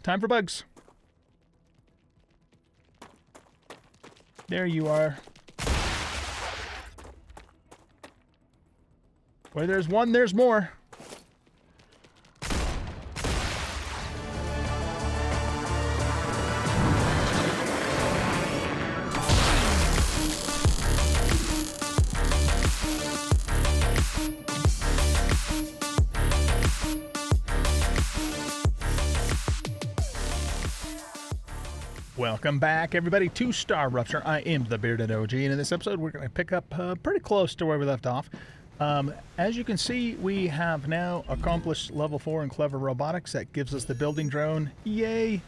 Time for bugs. There you are. Where there's one, there's more. Welcome back, everybody, to Star Rupture. I am the Bearded OG, and in this episode, we're going to pick up pretty close to where we left off. As you can see, we have now accomplished level 4 in Clever Robotics. That gives us the building drone. Yay!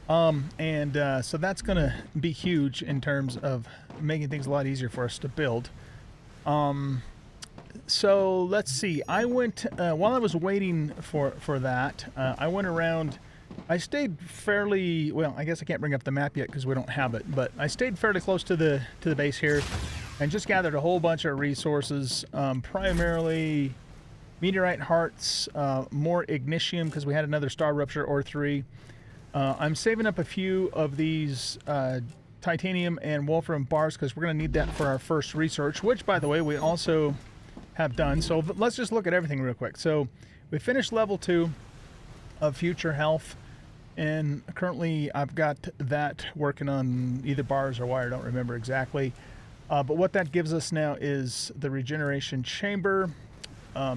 So that's going to be huge in terms of making things a lot easier for us to build. So let's see. I went, while I was waiting for that, I went around. I stayed fairly, well, I guess I can't bring up the map yet because we don't have it, but I stayed fairly close to the base here and just gathered a whole bunch of resources, primarily meteorite hearts, more ignitium because we had another Star Rupture or 3. I'm saving up a few of these titanium and wolfram bars because we're going to need that for our first research, which, by the way, we also have done. So let's just look at everything real quick. So we finished level 2 of Future Health. And currently I've got that working on either bars or wire, I don't remember exactly. But what that gives us now is the regeneration chamber.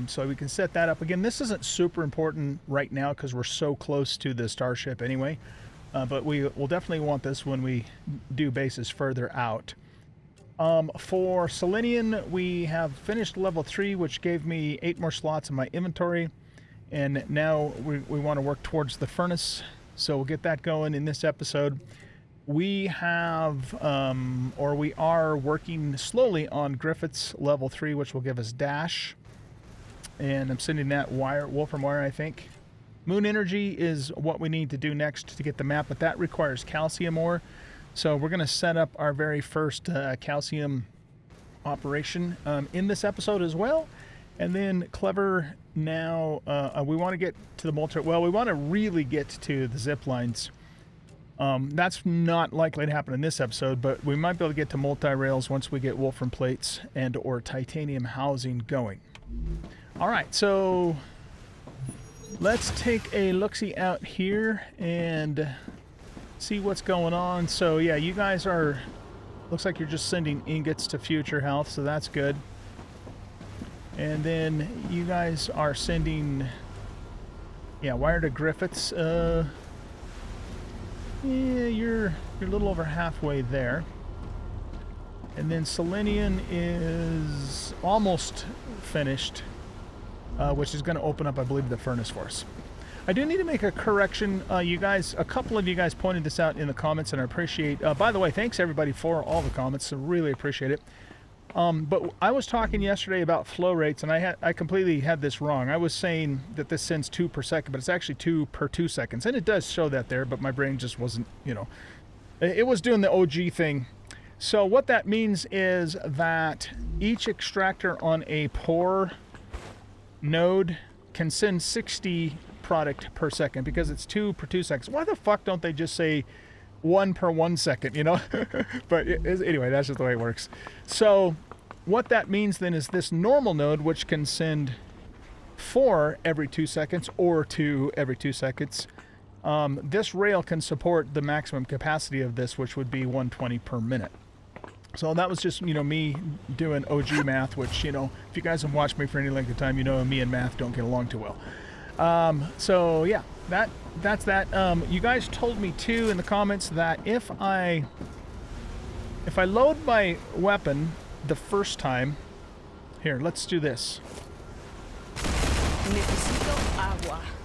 So we can set that up. Again, this isn't super important right now because we're so close to the starship anyway. But we will definitely want this when we do bases further out. For Selenium, we have finished level 3, which gave me 8 more slots in my inventory. And now we want to work towards the furnace. So we'll get that going in this episode. We have, or we are working slowly on Griffith's level 3, which will give us dash. And I'm sending that wire, wolfram wire, I think. Moon energy is what we need to do next to get the map, but that requires calcium ore. So we're going to set up our very first calcium operation in this episode as well. And then Clever now, we want to get to the multi... Well, we want to really get to the zip lines. That's not likely to happen in this episode, but we might be able to get to multi-rails once we get wolfram plates and or titanium housing going. All right, so let's take a look-see out here and see what's going on. So, yeah, you guys are... Looks like you're just sending ingots to Future Health, so that's good. And then you guys are sending, yeah, wire to Griffiths. Yeah, you're a little over halfway there. And then Selenium is almost finished, which is going to open up, I believe, the furnace for us. I do need to make a correction. You guys, a couple of you guys pointed this out in the comments, and I appreciate. By the way, thanks everybody for all the comments. I really appreciate it. But I was talking yesterday about flow rates, and I completely had this wrong. I was saying that this sends 2 per second, but it's actually 2 per 2 seconds. And it does show that there, but my brain just wasn't, you know, it was doing the OG thing. So what that means is that each extractor on a pour node can send 60 product per second because it's 2 per 2 seconds. Why the fuck don't they just say 1 per 1 second, you know? But anyway, that's just the way it works. So what that means then is this normal node, which can send 4 every 2 seconds or 2 every 2 seconds, this rail can support the maximum capacity of this, which would be 120 per minute. So that was just, you know, me doing OG math, which, you know, if you guys have watched me for any length of time, you know me and math don't get along too well. So yeah, that's that. You guys told me too in the comments that if I load my weapon the first time, here, let's do this.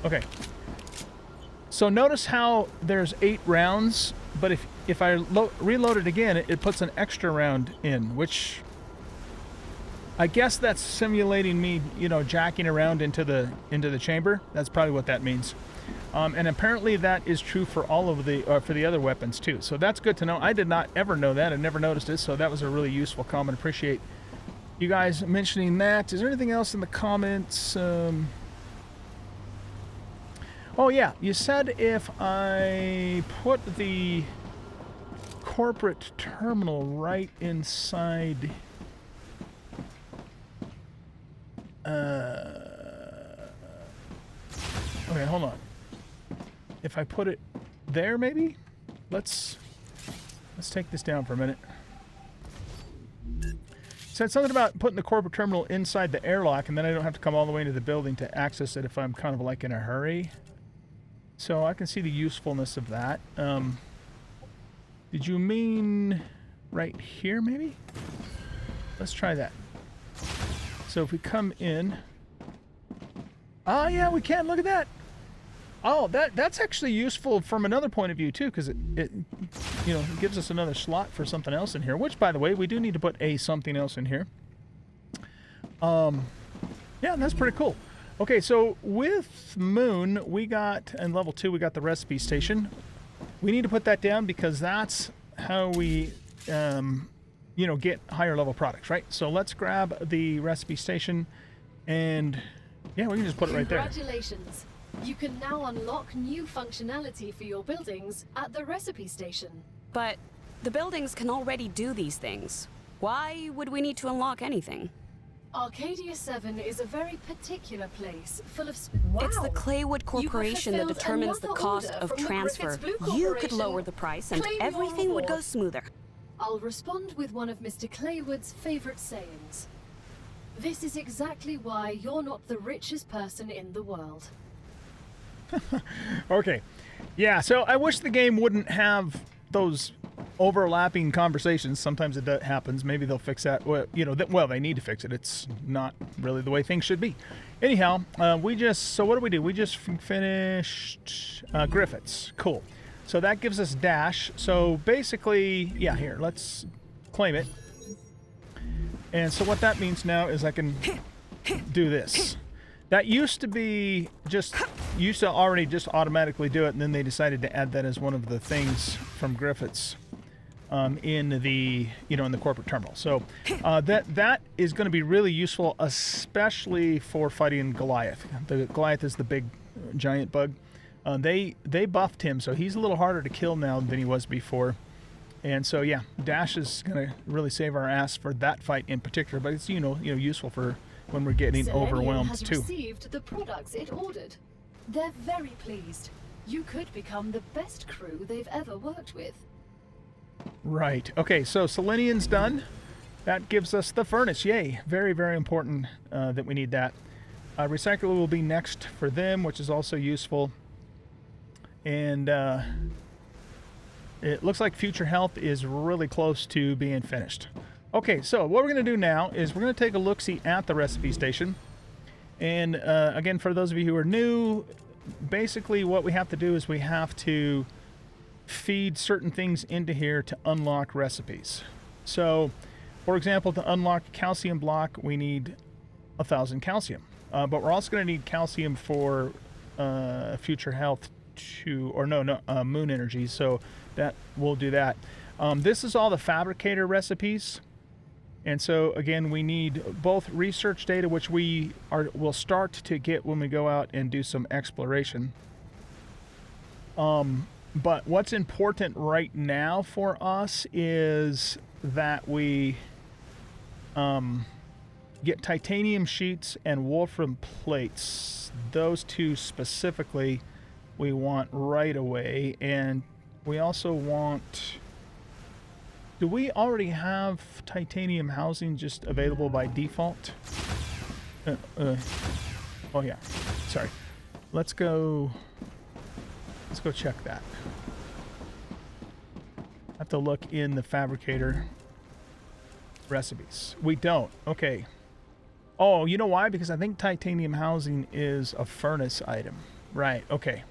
Okay. So notice how there's 8 rounds, but if I reload it again, it puts an extra round in, which I guess that's simulating me, you know, jacking around into the chamber. That's probably what that means. And apparently that is true for all of for the other weapons too. So that's good to know. I did not ever know that. I never noticed it. So that was a really useful comment. Appreciate you guys mentioning that. Is there anything else in the comments? Oh yeah, you said if I put the corporate terminal right inside... Okay, hold on. If I put it there, maybe? Let's take this down for a minute. Said something about putting the corporate terminal inside the airlock, and then I don't have to come all the way into the building to access it if I'm kind of like in a hurry. So I can see the usefulness of that. Did you mean right here, maybe? Let's try that. So if we come in... Oh, yeah, we can. Look at that. Oh, that's actually useful from another point of view, too, because it you know, it gives us another slot for something else in here, which, by the way, we do need to put a something else in here. Yeah, that's pretty cool. Okay, so with Moon, we got, and level 2, we got the recipe station. We need to put that down because that's how we, you know, get higher level products, right? So let's grab the recipe station, and yeah, we can just put it right there. Congratulations! You can now unlock new functionality for your buildings at the recipe station. But the buildings can already do these things. Why would we need to unlock anything? Arcadia 7 is a very particular place, full of... Wow. It's the Claywood Corporation that determines the cost of transfer. You could lower the price and everything would go smoother. I'll respond with one of Mr. Claywood's favorite sayings. This is exactly why you're not the richest person in the world. Okay. Yeah, so I wish the game wouldn't have those overlapping conversations. Sometimes it happens. Maybe they'll fix that. Well, you know, well, they need to fix it. It's not really the way things should be. Anyhow, so what do? We just finished Griffiths. Cool. So that gives us dash. So basically, yeah, here, let's claim it. And so what that means now is I can do this. That used to already just automatically do it, and then they decided to add that as one of the things from Griffiths in the corporate terminal. So that is going to be really useful, especially for fighting Goliath. The Goliath is the big giant bug. They buffed him, so he's a little harder to kill now than he was before. And so yeah, dash is going to really save our ass for that fight in particular, but it's useful for when we're getting overwhelmed has too. Received the products it ordered. They're very pleased. You could become the best crew they've ever worked with. Right. Okay, so Selenian's done. That gives us the furnace. Yay. Very, very important that we need that. Recycler will be next for them, which is also useful. And it looks like Future Health is really close to being finished. Okay, so what we're going to do now is we're going to take a look-see at the recipe station. And again, for those of you who are new, basically what we have to do is we have to feed certain things into here to unlock recipes. So, for example, to unlock a calcium block, we need 1,000 calcium. But we're also going to need calcium for Future Health Moon Energy, so that we'll do that. This is all the fabricator recipes. And so, again, we need both research data, which we'll start to get when we go out and do some exploration. But what's important right now for us is that we get titanium sheets and wolfram plates. Those two specifically we want right away. And we also want... Do we already have titanium housing just available by default? Oh yeah, sorry. Let's go check that. I have to look in the fabricator recipes. We don't. Okay. Oh, you know why? Because I think titanium housing is a furnace item. Right. Okay.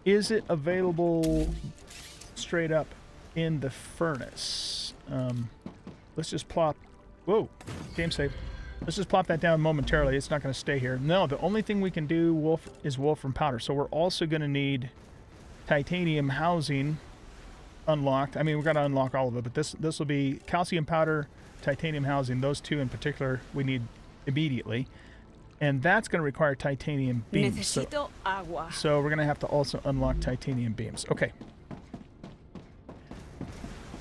Is it available straight up in the furnace? Let's just plop... Whoa, game save. Let's just plop that down momentarily. It's not going to stay here. No, the only thing we can do is wolfram powder. So we're also going to need titanium housing unlocked. I mean, we've got to unlock all of it, but this will be calcium powder, titanium housing. Those two in particular we need immediately. And that's going to require titanium beams. Necesito agua. So we're going to have to also unlock titanium beams. Okay.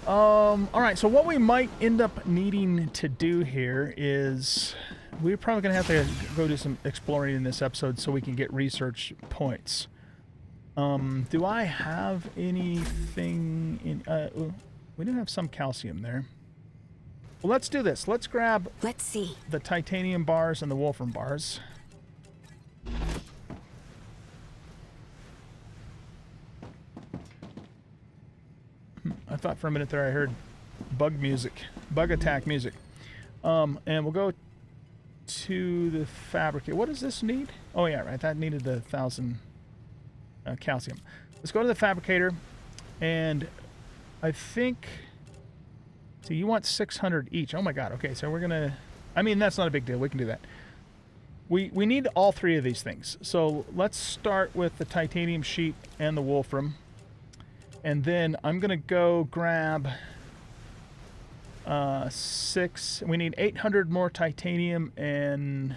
All right, so what we might end up needing to do here is we're probably going to have to go do some exploring in this episode so we can get research points. Do I have anything in... we do have some calcium there. Well, let's do this. Let's grab... Let's see. The titanium bars and the wolfram bars. I thought for a minute there I heard bug music. Bug attack music. And we'll go to the fabricator. What does this need? Oh, yeah, right. That needed the 1,000 calcium. Let's go to the fabricator. And I think... So you want 600 each. Oh my god. Okay, so we're going to... I mean, that's not a big deal. We can do that. We need all three of these things. So let's start with the titanium sheet and the wolfram. And then I'm going to go grab 6. We need 800 more titanium and...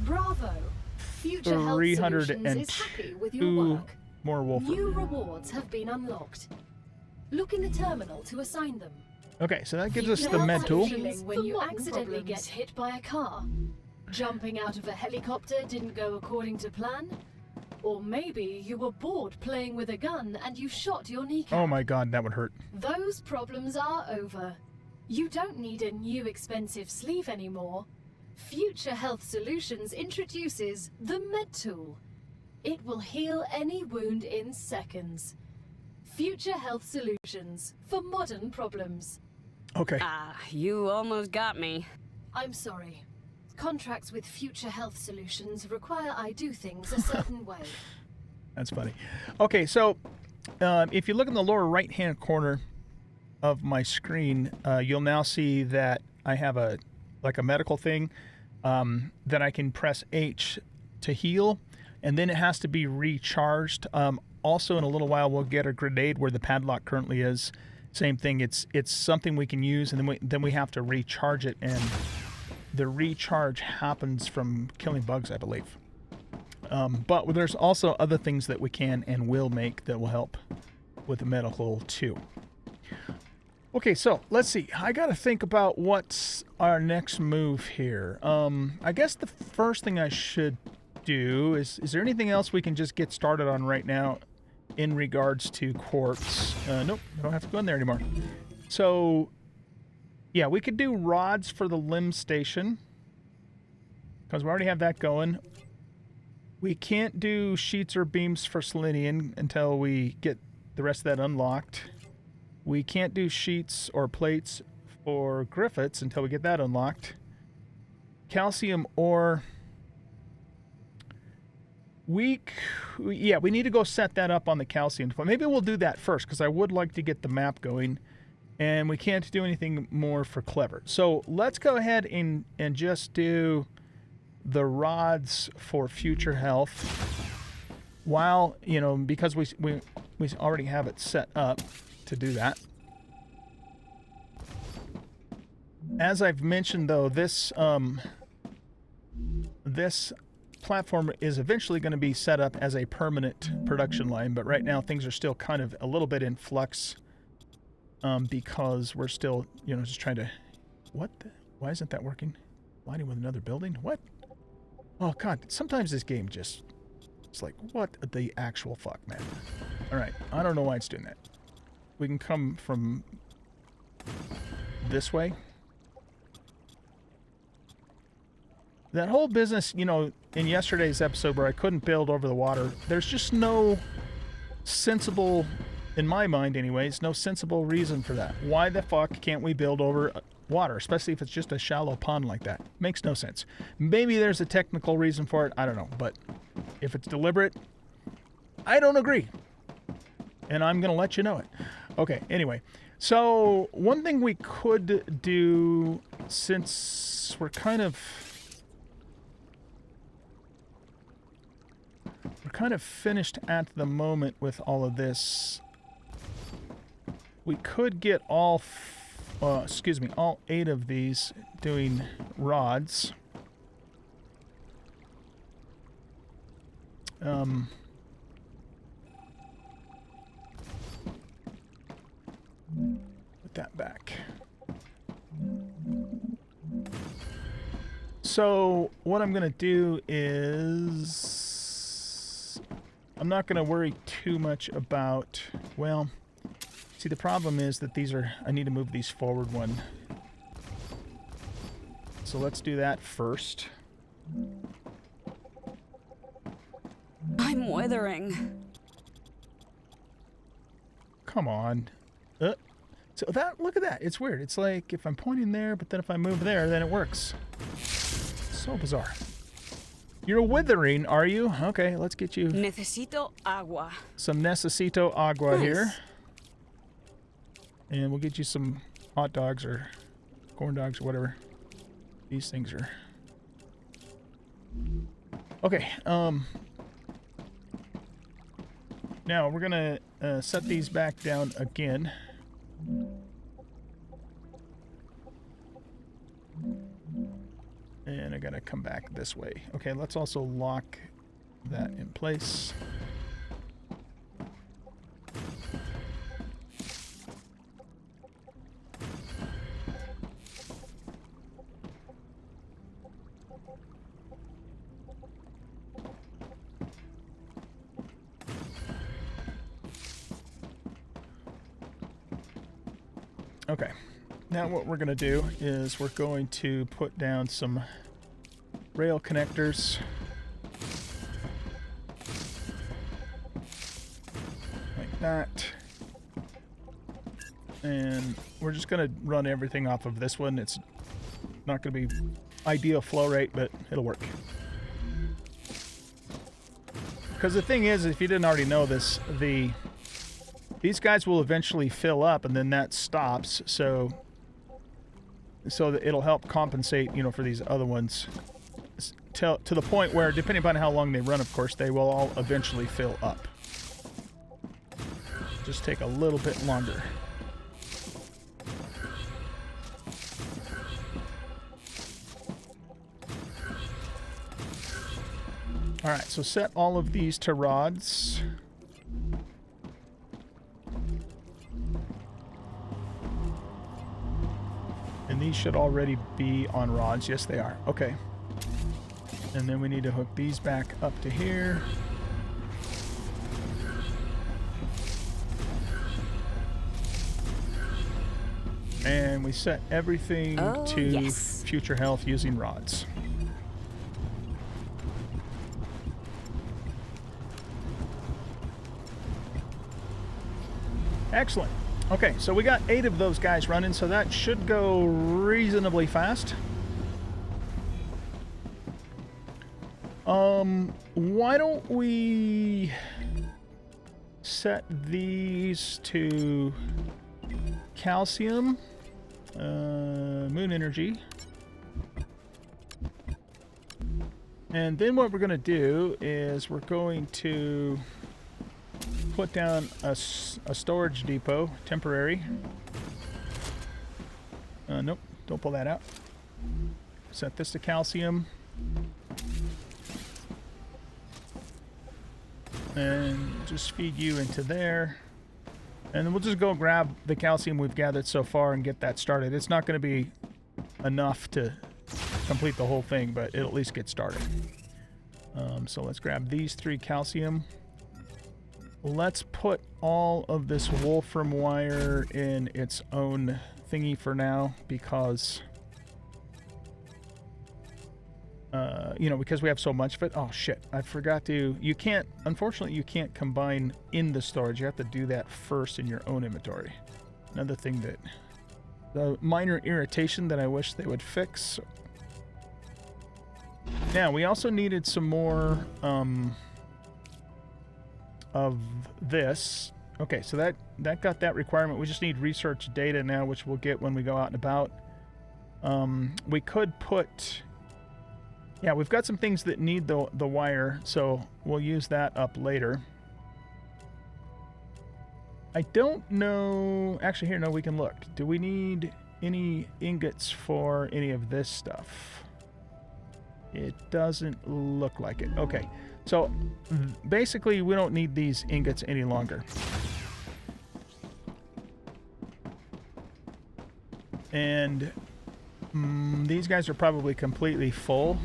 Bravo! Future Health Solutions is happy with your work. More wolfram. New rewards have been unlocked. Look in the terminal to assign them. Okay, so that gives us the med tool. When you accidentally get hit by a car, jumping out of a helicopter didn't go according to plan, or maybe you were bored playing with a gun and you shot your kneecap. Oh my god, that would hurt. Those problems are over. You don't need a new expensive sleeve anymore. Future Health Solutions introduces the med tool. It will heal any wound in seconds. Future Health Solutions for modern problems. Okay. You almost got me. I'm sorry. Contracts with Future Health Solutions require I do things a certain way. That's funny. Okay, so if you look in the lower right-hand corner of my screen, you'll now see that I have a medical thing that I can press H to heal, and then it has to be recharged. Also, in a little while, we'll get a grenade where the padlock currently is. Same thing. It's something we can use, and then we have to recharge it, and the recharge happens from killing bugs, I believe. But there's also other things that we can and will make that will help with the medical too. Okay, so let's see. I got to think about what's our next move here. I guess the first thing I should do is there anything else we can just get started on right now in regards to quartz? Nope, I don't have to go in there anymore. So, yeah, we could do rods for the limb station because we already have that going. We can't do sheets or beams for selenium until we get the rest of that unlocked. We can't do sheets or plates for griffiths until we get that unlocked. Calcium ore... We need to go set that up on the calcium. Maybe we'll do that first because I would like to get the map going, and we can't do anything more for clever. So let's go ahead and just do the rods for future health. While because we already have it set up to do that. As I've mentioned, though, this platform is eventually going to be set up as a permanent production line, but right now things are still kind of a little bit in flux because we're still, just trying to... Why isn't that working? Lining with another building? What? Oh, God. Sometimes this game just... It's like, what the actual fuck, man? All right. I don't know why it's doing that. We can come from this way. That whole business, in yesterday's episode where I couldn't build over the water, there's just no sensible, in my mind anyways, no sensible reason for that. Why the fuck can't we build over water, especially if it's just a shallow pond like that? Makes no sense. Maybe there's a technical reason for it, I don't know, but if it's deliberate, I don't agree. And I'm going to let you know it. Okay, anyway. So, one thing we could do, since we're kind of finished at the moment with all of this, we could get all 8 of these doing rods. Put that back. So what I'm going to do is I'm not going to worry too much about, well, see the problem is that these are, I need to move these forward one. So let's do that first. I'm withering. Come on. So that, look at that. It's weird. It's like if I'm pointing there, but then if I move there, then it works. So bizarre. You're withering, are you? Okay, let's get you Necesito agua. some necesito agua Nice. here. And we'll get you some hot dogs or corn dogs or whatever. These things are... Okay, now we're gonna set these back down again. And I gotta come back this way. Okay, let's also lock that in place. Okay, now what we're going to do is we're going to put down some rail connectors. Like that. And we're just going to run everything off of this one. It's not going to be ideal flow rate, but it'll work. Because the thing is, if you didn't already know this, these guys will eventually fill up, and then that stops. So that it'll help compensate, you know, for these other ones, to the point where, depending upon how long they run, of course, they will all eventually fill up. Just take a little bit longer. All right, so set all of these to rods. And these should already be on rods. Yes, they are. Okay. And then we need to hook these back up to here. And we set everything to future health using rods. Excellent. Okay, so we got 8 of those guys running, so that should go reasonably fast. Why don't we set these to calcium, moon energy. And then what we're going to do is we're going to put down a storage depot, temporary. Nope, don't pull that out. Set this to calcium. And just feed you into there. And then we'll just go grab the calcium we've gathered so far and get that started. It's not going to be enough to complete the whole thing, but it'll at least get started. So let's grab these 3 calcium. Let's put all of this wolfram wire in its own thingy for now, because you know, because we have so much of it. Oh shit, I forgot to, you can't, unfortunately you can't combine in the storage. You have to do that first in your own inventory. Another thing that, the minor irritation that I wish they would fix. Now, we also needed some more of this. Okay, so that got that requirement. We just need research data now, which we'll get when we go out and about. We could put, yeah, we've got some things that need the wire, so we'll use that up later. I don't know, actually here, no, we can look. Do we need any ingots for any of this stuff? It doesn't look like it. Okay, So basically, we don't need these ingots any longer. And these guys are probably completely full.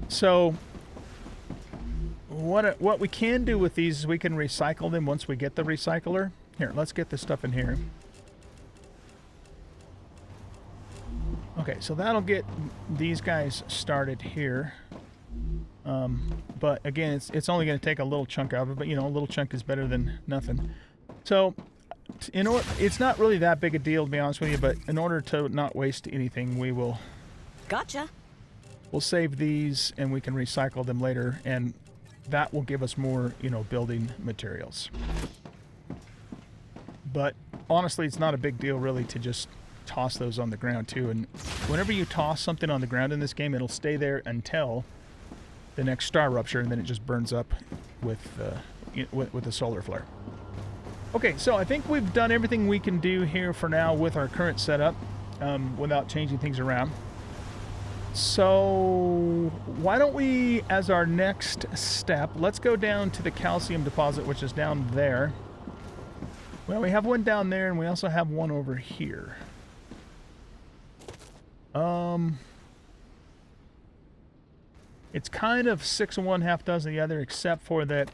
So what we can do with these is we can recycle them once we get the recycler. Here, let's get this stuff in here. Okay, so that'll get these guys started here. But again, it's only going to take a little chunk out of it, but you know, a little chunk is better than nothing. So it's not really that big a deal, to be honest with you, but in order to not waste anything, we will... Gotcha. We'll save these and we can recycle them later, and that will give us more, you know, building materials. But honestly, it's not a big deal really to just toss those on the ground too. And whenever you toss something on the ground in this game, it'll stay there until the next star rupture, and then it just burns up with the solar flare. Okay, so I think we've done everything we can do here for now with our current setup without changing things around. So why don't we, as our next step, let's go down to the calcium deposit, which is down there. Well, we have one down there, and we also have one over here. It's kind of 6 of one, half dozen of the other, except for that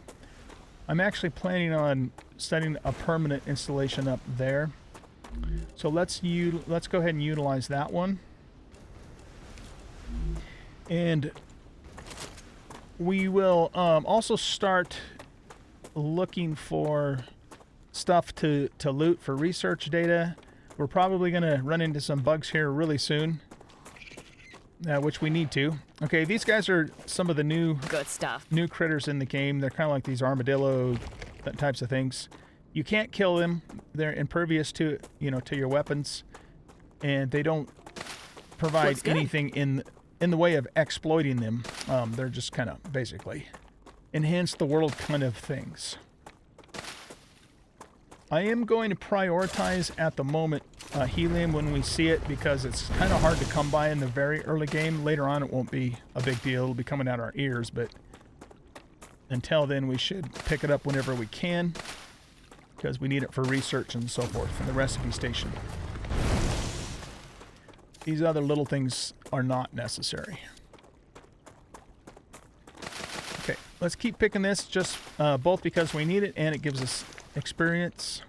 I'm actually planning on setting a permanent installation up there. So let's go ahead and utilize that one. And we will also start looking for stuff to loot for research data. We're probably going to run into some bugs here really soon, which we need to. Okay, these guys are some of the new critters in the game. They're kind of like these armadillo types of things. You can't kill them. They're impervious to your weapons, and they don't provide anything in the way of exploiting them. They're just kind of basically enhance the world kind of things. I am going to prioritize at the moment helium when we see it, because it's kind of hard to come by in the very early game. Later on it won't be a big deal. It'll be coming out our ears, but until then we should pick it up whenever we can, because we need it for research and so forth for the recipe station. These other little things are not necessary. Okay, let's keep picking this, just both because we need it and it gives us experience.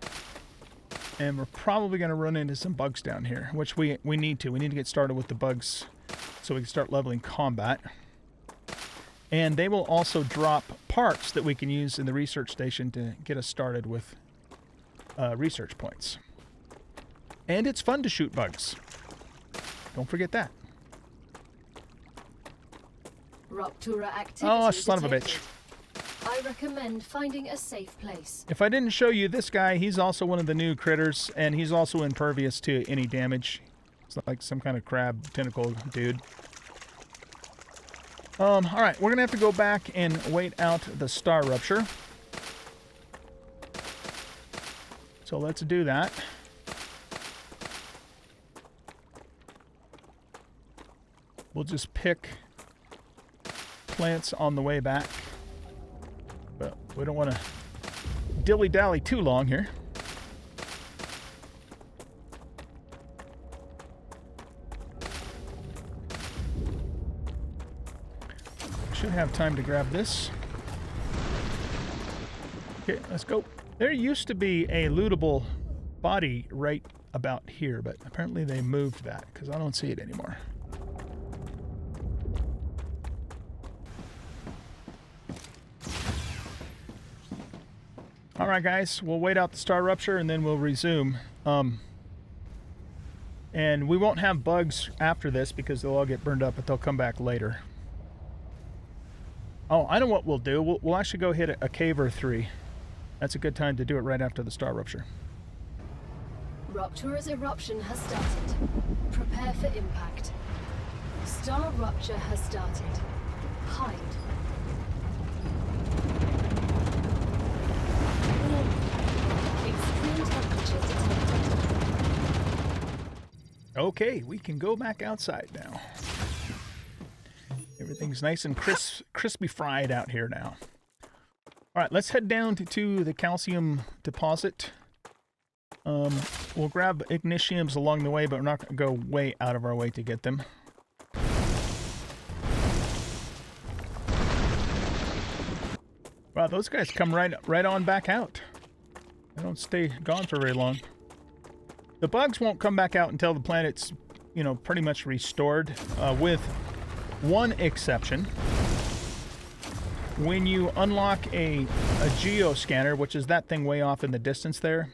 And we're probably going to run into some bugs down here, which we need to. We need to get started with the bugs so we can start leveling combat. And they will also drop parts that we can use in the research station to get us started with research points. And it's fun to shoot bugs. Don't forget that. Rupture activity Oh, son of a bitch. I recommend finding a safe place. If I didn't show you this guy, he's also one of the new critters, and he's also impervious to any damage. It's like some kind of crab tentacle dude. Alright, we're going to have to go back and wait out the star rupture. So let's do that. We'll just pick plants on the way back. But we don't want to dilly-dally too long here. Should have time to grab this. Okay, let's go. There used to be a lootable body right about here, but apparently they moved that because I don't see it anymore. Alright guys, we'll wait out the star rupture and then we'll resume. And we won't have bugs after this because they'll all get burned up, but they'll come back later. Oh, I know what we'll do. We'll actually go hit a cave or 3. That's a good time to do it right after the star rupture. Rupture's eruption has started. Prepare for impact. Star rupture has started. Hide. Extreme temperature detected. Okay, we can go back outside now. Here Everything's nice and crispy fried out here now. All right, let's head down to the calcium deposit. We'll grab ignitiums along the way, but we're not going to go way out of our way to get them. Wow, those guys come right on back out. They don't stay gone for very long. The bugs won't come back out until the planet's, you know, pretty much restored, with one exception. When you unlock a geoscanner, which is that thing way off in the distance there,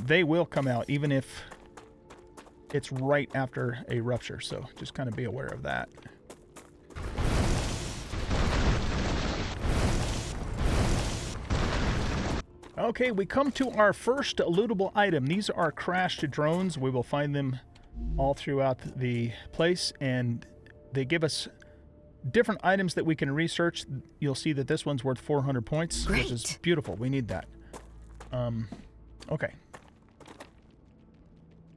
they will come out even if it's right after a rupture, so just kind of be aware of that. Okay, we come to our first lootable item. These are crashed drones. We will find them all throughout the place, and they give us different items that we can research. You'll see that this one's worth 400 points, Great. Which is beautiful. We need that. Okay.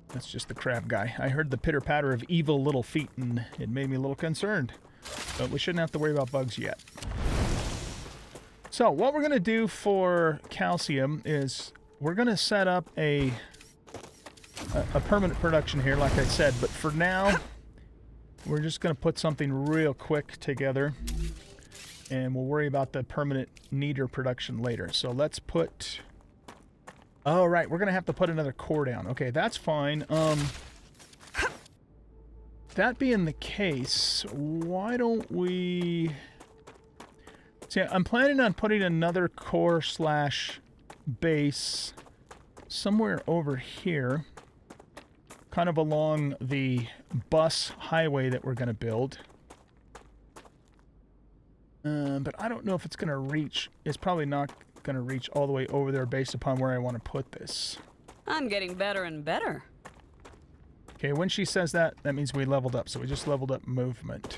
That's just the crab guy. I heard the pitter-patter of evil little feet, and it made me a little concerned. But we shouldn't have to worry about bugs yet. So, what we're going to do for calcium is we're going to set up a permanent production here, like I said. But for now, we're just going to put something real quick together. And we'll worry about the permanent neater production later. So, let's put... Oh, right, we're going to have to put another core down. Okay, that's fine. That being the case, why don't we... See, I'm planning on putting another core slash base somewhere over here, kind of along the bus highway that we're going to build. But I don't know if it's going to reach. It's probably not going to reach all the way over there based upon where I want to put this. I'm getting better and better. Okay, when she says that, that means we leveled up. So we just leveled up movement.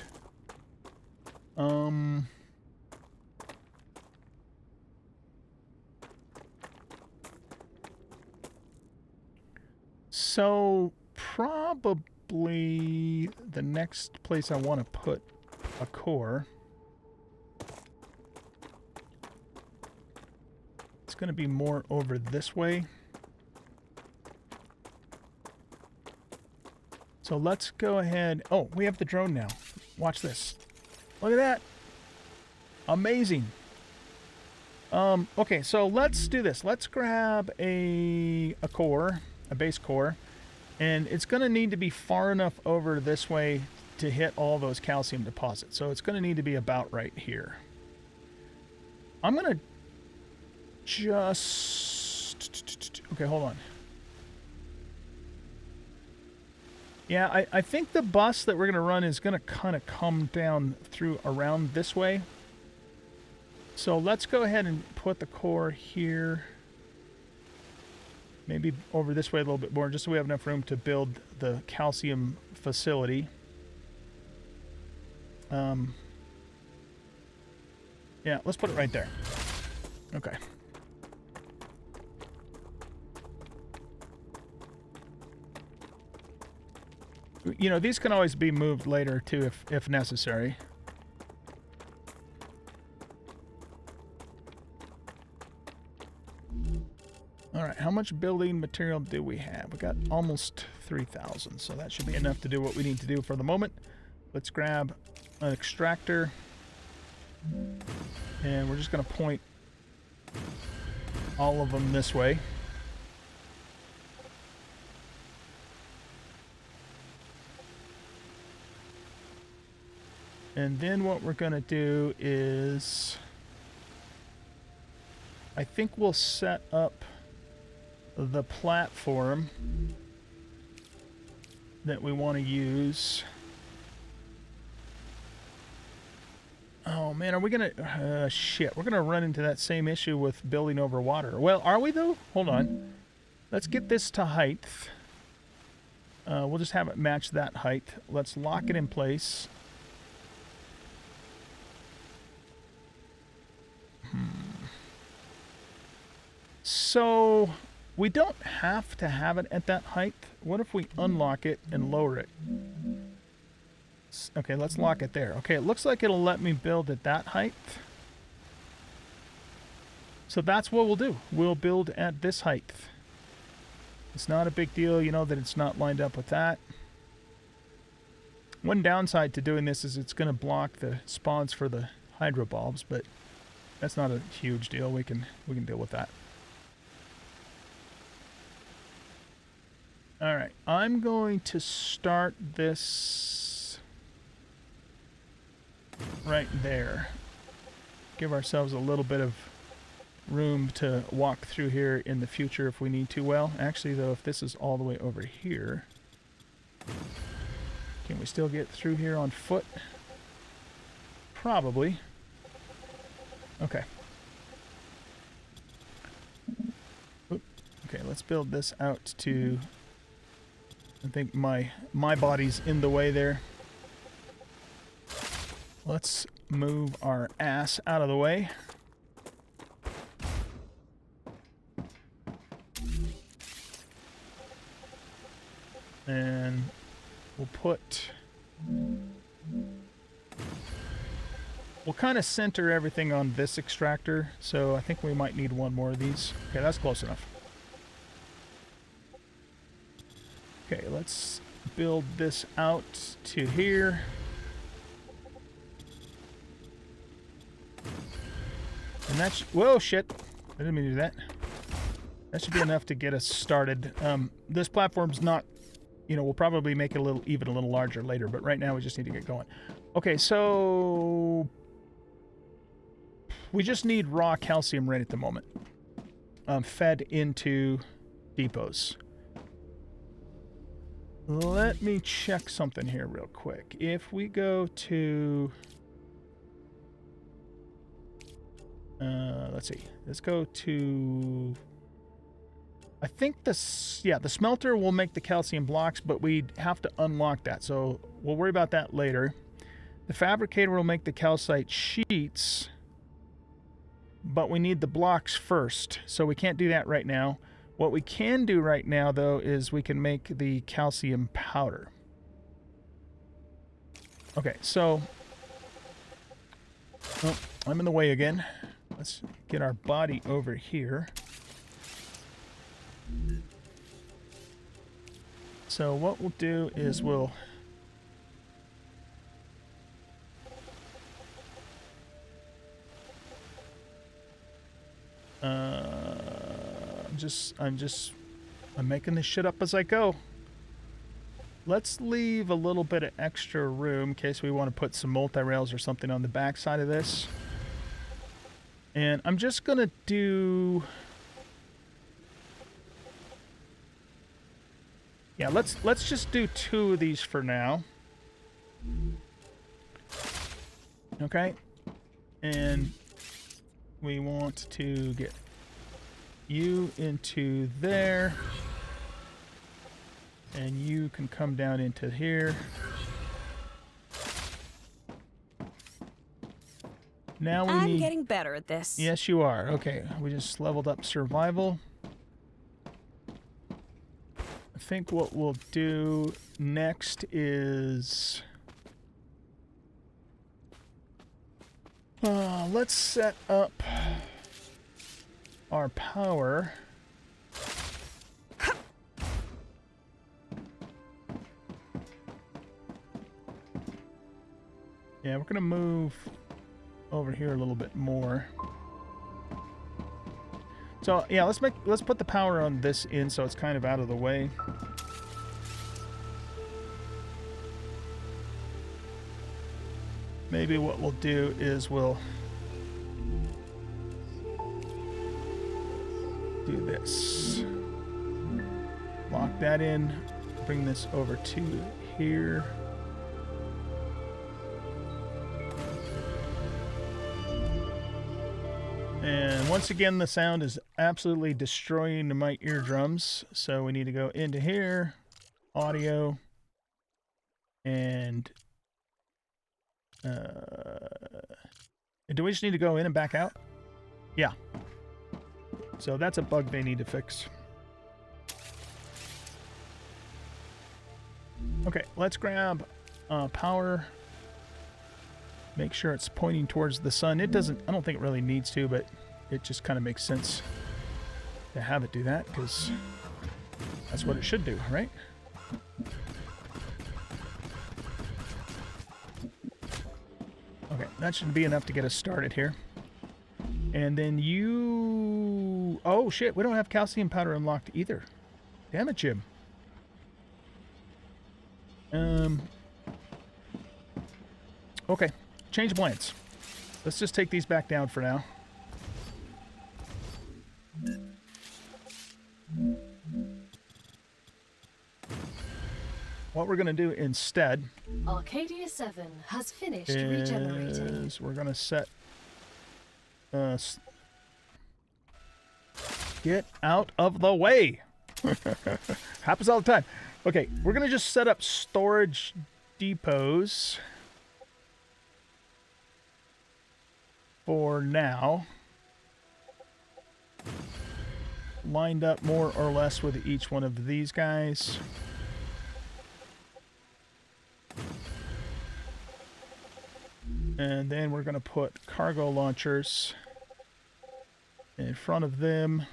So, probably the next place I want to put a core, it's going to be more over this way. So let's go ahead. Oh, we have the drone now. Watch this. Look at that. Amazing. Okay, so let's do this. Let's grab a core. A base core, and it's going to need to be far enough over this way to hit all those calcium deposits. So it's going to need to be about right here. I'm going to just... Okay, hold on. Yeah, I think the bus that we're going to run is going to kind of come down through around this way. So let's go ahead and put the core here. Maybe over this way a little bit more, just so we have enough room to build the calcium facility. Yeah, let's put it right there. Okay. You know, these can always be moved later, too, if necessary. Alright, how much building material do we have? We got almost 3,000, so that should be enough to do what we need to do for the moment. Let's grab an extractor, and we're just going to point all of them this way. And then what we're going to do is, I think we'll set up the platform that we want to use. Oh man, are we gonna shit, we're gonna run into that same issue with building over water. Well, are we though? Hold on, let's get this to height. We'll just have it match that height. Let's lock it in place. So we don't have to have it at that height. What if we unlock it and lower it? Okay, let's lock it there. Okay, it looks like it'll let me build at that height. So that's what we'll do. We'll build at this height. It's not a big deal, you know, that it's not lined up with that. One downside to doing this is it's going to block the spawns for the hydro bulbs, but that's not a huge deal. We can deal with that. All right, I'm going to start this right there. Give ourselves a little bit of room to walk through here in the future if we need to. Well, actually, though, if this is all the way over here, can we still get through here on foot? Probably. Okay. Oop. Okay, let's build this out to... I think my body's in the way there. Let's move our ass out of the way. And we'll put... We'll kind of center everything on this extractor, so I think we might need one more of these. Okay, that's close enough. Okay, let's build this out to here. And that's... Whoa, shit. I didn't mean to do that. That should be enough to get us started. This platform's not... You know, we'll probably make it even a little larger later, but right now we just need to get going. Okay, so... We just need raw calcium right at the moment. Fed into depots. Let me check something here real quick. If we go to... let's see. Let's go to... I think the smelter will make the calcium blocks, but we have to unlock that, so we'll worry about that later. The fabricator will make the calcite sheets, but we need the blocks first, so we can't do that right now. What we can do right now, though, is we can make the calcium powder. Okay, so... Oh, I'm in the way again. Let's get our body over here. So what we'll do is we'll... I'm making this shit up as I go. Let's leave a little bit of extra room in case we want to put some multi-rails or something on the back side of this. And I'm just gonna do... Yeah, let's just do 2 of these for now. Okay. And we want to get you into there. And you can come down into here. Now I'm getting better at this. Yes, you are. Okay, we just leveled up survival. I think what we'll do next is... let's set up our power. Yeah, we're gonna move over here a little bit more. So yeah, let's put the power on this in so it's kind of out of the way. Maybe what we'll do is we'll do this. Lock that in, bring this over to here. And once again, the sound is absolutely destroying my eardrums. So we need to go into here, audio, and do we just need to go in and back out? Yeah. So that's a bug they need to fix. Okay, let's grab Power. Make sure it's pointing towards the sun. It doesn't, I don't think it really needs to, but it just kind of makes sense to have it do that because that's what it should do, right? Okay, that should be enough to get us started here. And then you... Oh, shit, we don't have calcium powder unlocked either. Damn it, Jim. Okay, change of plans. Let's just take these back down for now. What we're going to do instead... Arcadia 7 has finished regenerating. We're going to set... get out of the way! Happens all the time. Okay, we're going to just set up storage depots for now. Lined up more or less with each one of these guys. And then we're going to put cargo launchers in front of them.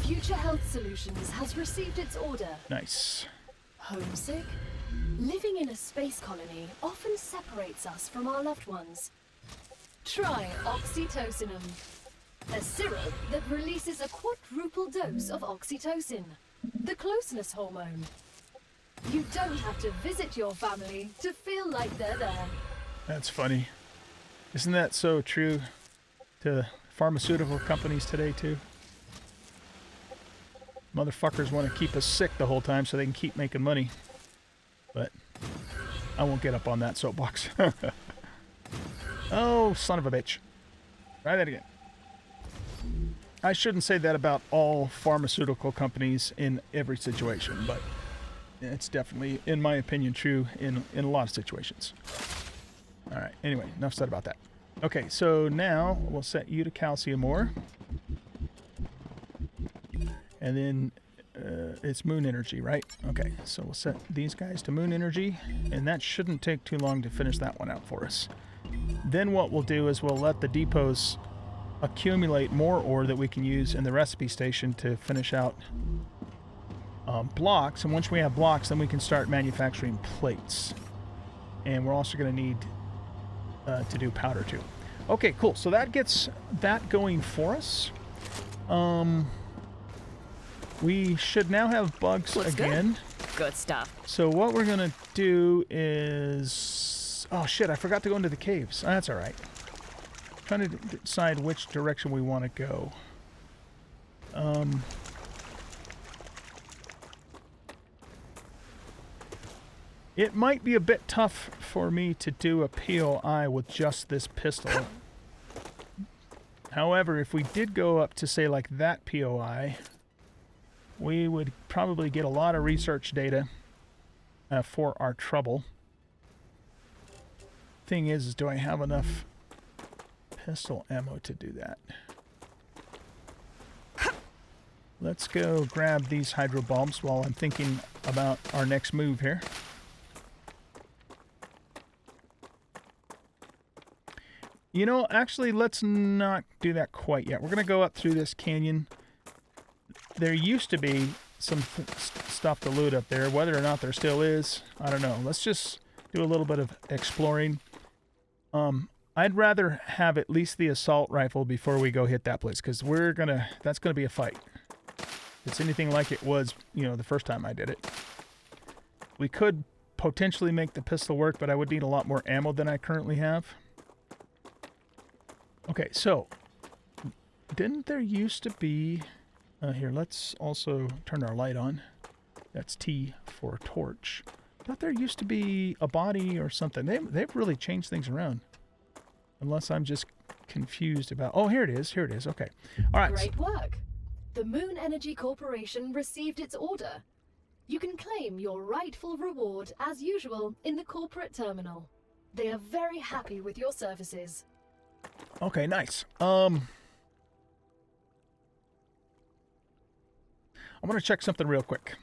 Future Health Solutions has received its order. Nice. Homesick? Living in a space colony often separates us from our loved ones. Try oxytocinum, a syrup that releases a quadruple dose of oxytocin, the closeness hormone. You don't have to visit your family to feel like they're there. That's funny. Isn't that so true to pharmaceutical companies today, too? Motherfuckers want to keep us sick the whole time so they can keep making money. But I won't get up on that soapbox. Oh, son of a bitch. Try that again. I shouldn't say that about all pharmaceutical companies in every situation, but it's definitely, in my opinion, true in a lot of situations. All right, anyway, enough said about that. Okay, so now we'll set you to calcium ore. And then it's moon energy, right? Okay, so we'll set these guys to moon energy, and that shouldn't take too long to finish that one out for us. Then what we'll do is we'll let the depots accumulate more ore that we can use in the recipe station to finish out blocks. And once we have blocks, then we can start manufacturing plates. And we're also going to need to do powder too. Okay, cool. So that gets that going for us. We should now have bugs again. Good stuff. So what we're going to do is... Oh, shit, I forgot to go into the caves. That's all right. Trying to decide which direction we want to go. It might be a bit tough for me to do a POI with just this pistol. However, if we did go up to, say, like that POI, we would probably get a lot of research data for our trouble. Thing is do I have enough pistol ammo to do that? Let's go grab these hydro bombs while I'm thinking about our next move here. You know, actually, let's not do that quite yet. We're going to go up through this canyon. There used to be some stuff to loot up there. Whether or not there still is, I don't know. Let's just do a little bit of exploring. I'd rather have at least the assault rifle before we go hit that place, because that's gonna be a fight. If it's anything like it was, you know, the first time I did it. We could potentially make the pistol work, but I would need a lot more ammo than I currently have. Okay, so didn't there used to be... here, let's also turn our light on. That's T for torch. I thought there used to be a body or something. They've really changed things around. Unless I'm just confused about... Oh, here it is. Here it is. Okay. All right. Great work. The Moon Energy Corporation received its order. You can claim your rightful reward, as usual, in the corporate terminal. They are very happy with your services. Okay, nice. I'm going to check something real quick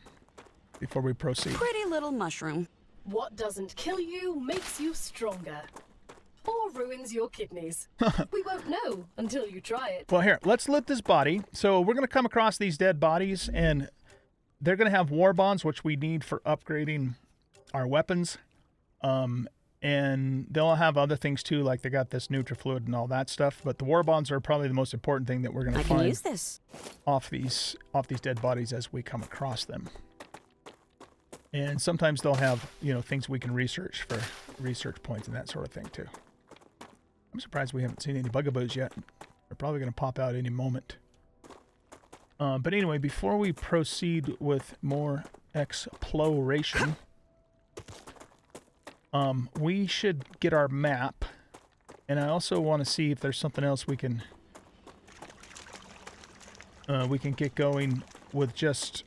before we proceed. Pretty little mushroom. What doesn't kill you makes you stronger. Or ruins your kidneys. We won't know until you try it. Well, here, let's loot this body. So we're going to come across these dead bodies, and they're going to have war bonds, which we need for upgrading our weapons. And they'll have other things too, like they got this NutriFluid and all that stuff. But the war bonds are probably the most important thing that we're going to find use this. off these dead bodies as we come across them. And sometimes they'll have, you know, things we can research for research points and that sort of thing too. I'm surprised we haven't seen any bugaboos yet. They're probably going to pop out any moment. But anyway, before we proceed with more exploration, we should get our map. And I also want to see if there's something else we can get going with just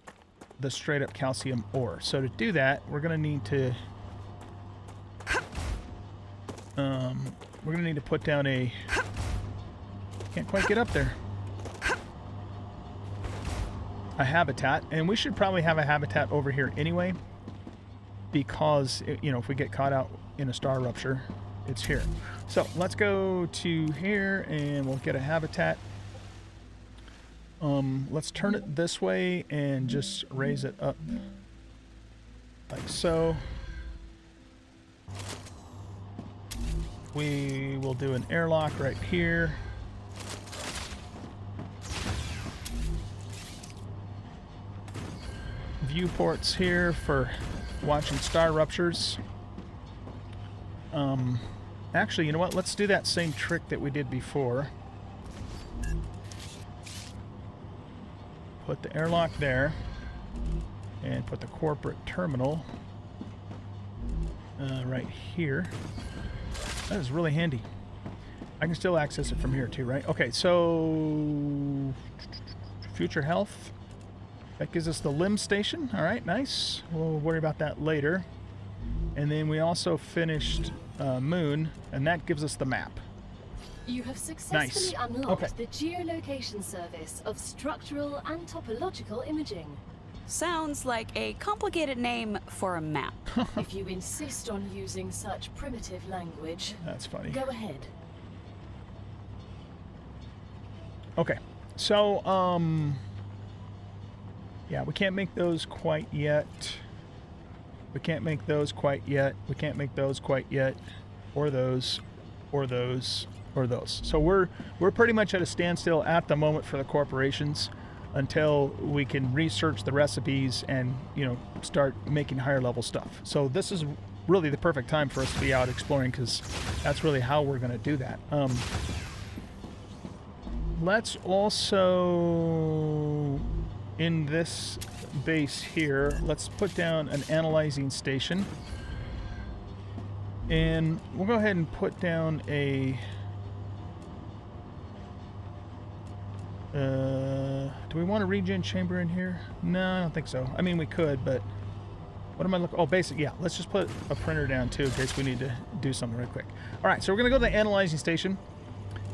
the straight up calcium ore. So to do that, we're going to need to put down a... Can't quite get up there. A habitat, and we should probably have a habitat over here anyway, because, you know, if we get caught out in a star rupture, it's here. So let's go to here and we'll get a habitat. Let's turn it this way and just raise it up like so. We will do an airlock right here. Viewports here for watching star ruptures. Actually, you know what? Let's do that same trick that we did before. Put the airlock there and put the corporate terminal right here. That is really handy. I can still access it from here too, right? Okay, so future health. That gives us the limb station. All right, nice. We'll worry about that later. And then we also finished Moon, and that gives us the map. You have successfully unlocked Okay. the geolocation service of structural and topological imaging. Sounds like a complicated name for a map. If you insist on using such primitive language, That's funny. go ahead. Okay, so yeah, we can't make those quite yet. We can't make those quite yet. We can't make those quite yet, or those, or those, or those. So we're pretty much at a standstill at the moment for the corporations until we can research the recipes and, you know, start making higher level stuff. So this is really the perfect time for us to be out exploring, because that's really how we're going to do that. Let's also, in this base here, let's put down an analyzing station. And we'll go ahead and put down a... do we want a regen chamber in here? No, I don't think so. I mean, we could, but... What am I looking... Oh, basic, yeah. Let's just put a printer down, too, in case we need to do something real quick. All right, so we're going to go to the analyzing station.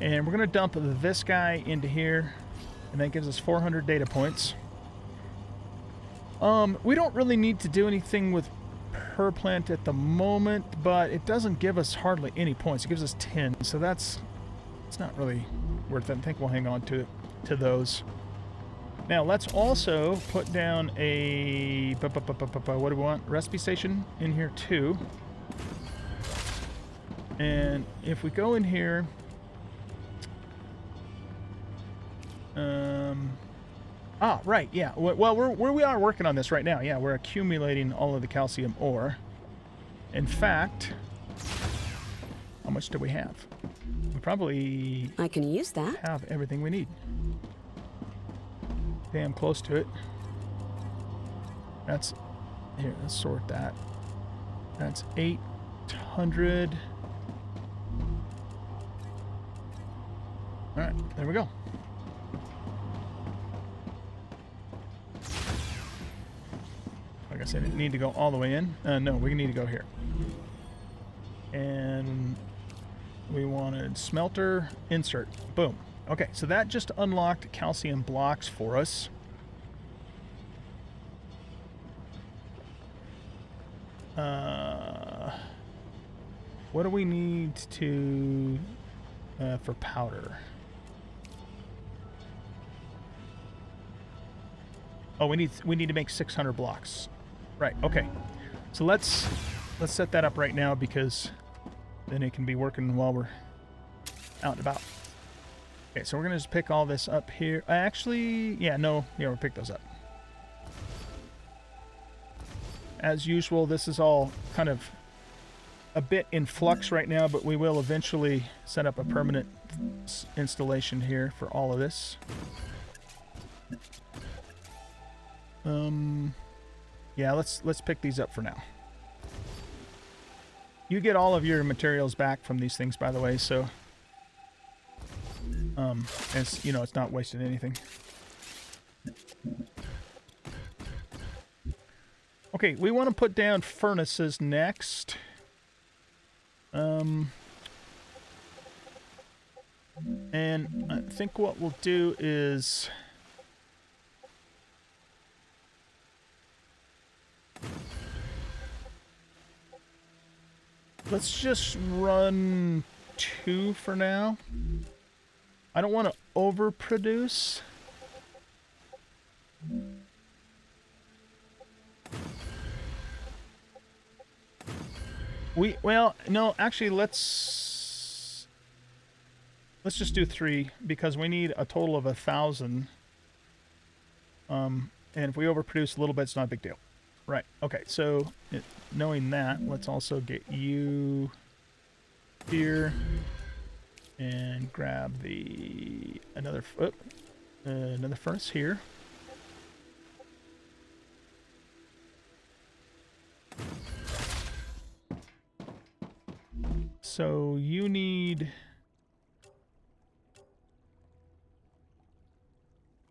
And we're going to dump this guy into here. And that gives us 400 data points. We don't really need to do anything with per plant at the moment, but it doesn't give us hardly any points. It gives us 10, so it's not really worth it. I think we'll hang on to those. Now let's also put down a what do we want? Recipe station in here too. And if we go in here, right, yeah. Well, we are working on this right now. Yeah, we're accumulating all of the calcium ore. In fact, how much do we have? We probably I can use that. have everything we need. Damn close to it. That's here. Let's sort that. That's 800. All right, there we go. Like I said, it need to go all the way in. No, we need to go here. And we wanted smelter insert. Boom. Okay, so that just unlocked calcium blocks for us. What do we need to for powder? Oh, we need to make 600 blocks. Right. Okay. So let's set that up right now, because then it can be working while we're out and about. Okay, so we're gonna just pick all this up here. Actually, yeah, no, yeah, we'll pick those up. As usual, this is all kind of a bit in flux right now, but we will eventually set up a permanent installation here for all of this. Yeah, let's pick these up for now. You get all of your materials back from these things, by the way, so it's, you know, it's not wasting anything. Okay, we want to put down furnaces next. And I think what we'll do is let's just run 2 for now. I don't want to overproduce. Well, no, actually, let's just do 3, because we need a total of 1,000. And if we overproduce a little bit, it's not a big deal. Right. Okay. So knowing that, let's also get you here and grab another furnace here. So you need...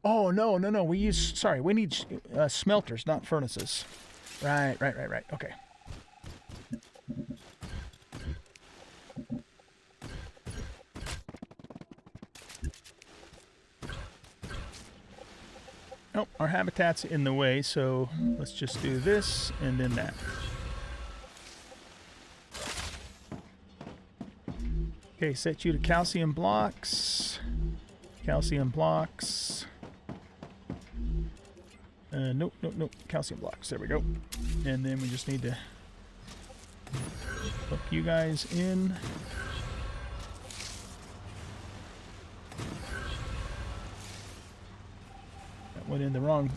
Oh, no. We need smelters, not furnaces. Right. Okay. Oh, our habitat's in the way, so let's just do this and then that. Okay, set you to calcium blocks. Calcium blocks. Nope. Calcium blocks. There we go. And then we just need to hook you guys in. That went in the wrong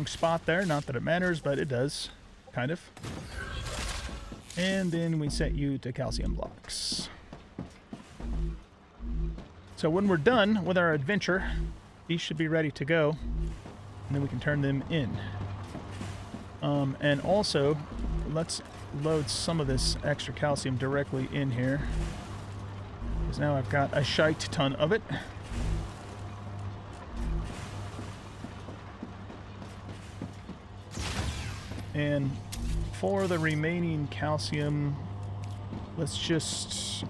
spot there. Not that it matters, but it does. Kind of. And then we set you to calcium blocks. So when we're done with our adventure, these should be ready to go. And then we can turn them in. And also, let's load some of this extra calcium directly in here, because now I've got a shite ton of it. And for the remaining calcium, let's just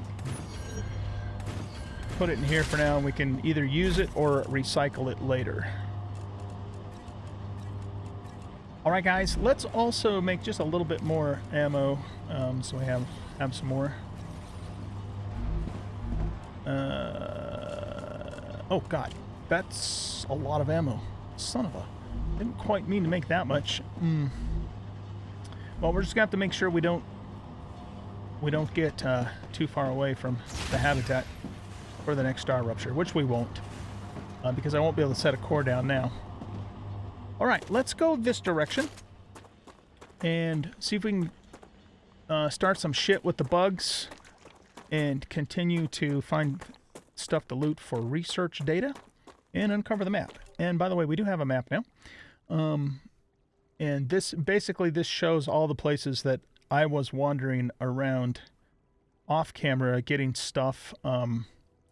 put it in here for now, and we can either use it or recycle it later. Alright guys, let's also make just a little bit more ammo, so we have some more. Oh god, that's a lot of ammo. Son of a... Didn't quite mean to make that much. Well, we're just gonna have to make sure we don't get too far away from the habitat for the next star rupture, which we won't, because I won't be able to set a core down now. Alright, let's go this direction and see if we can start some shit with the bugs and continue to find stuff to loot for research data and uncover the map. And by the way, we do have a map now. And this shows all the places that I was wandering around off camera getting stuff.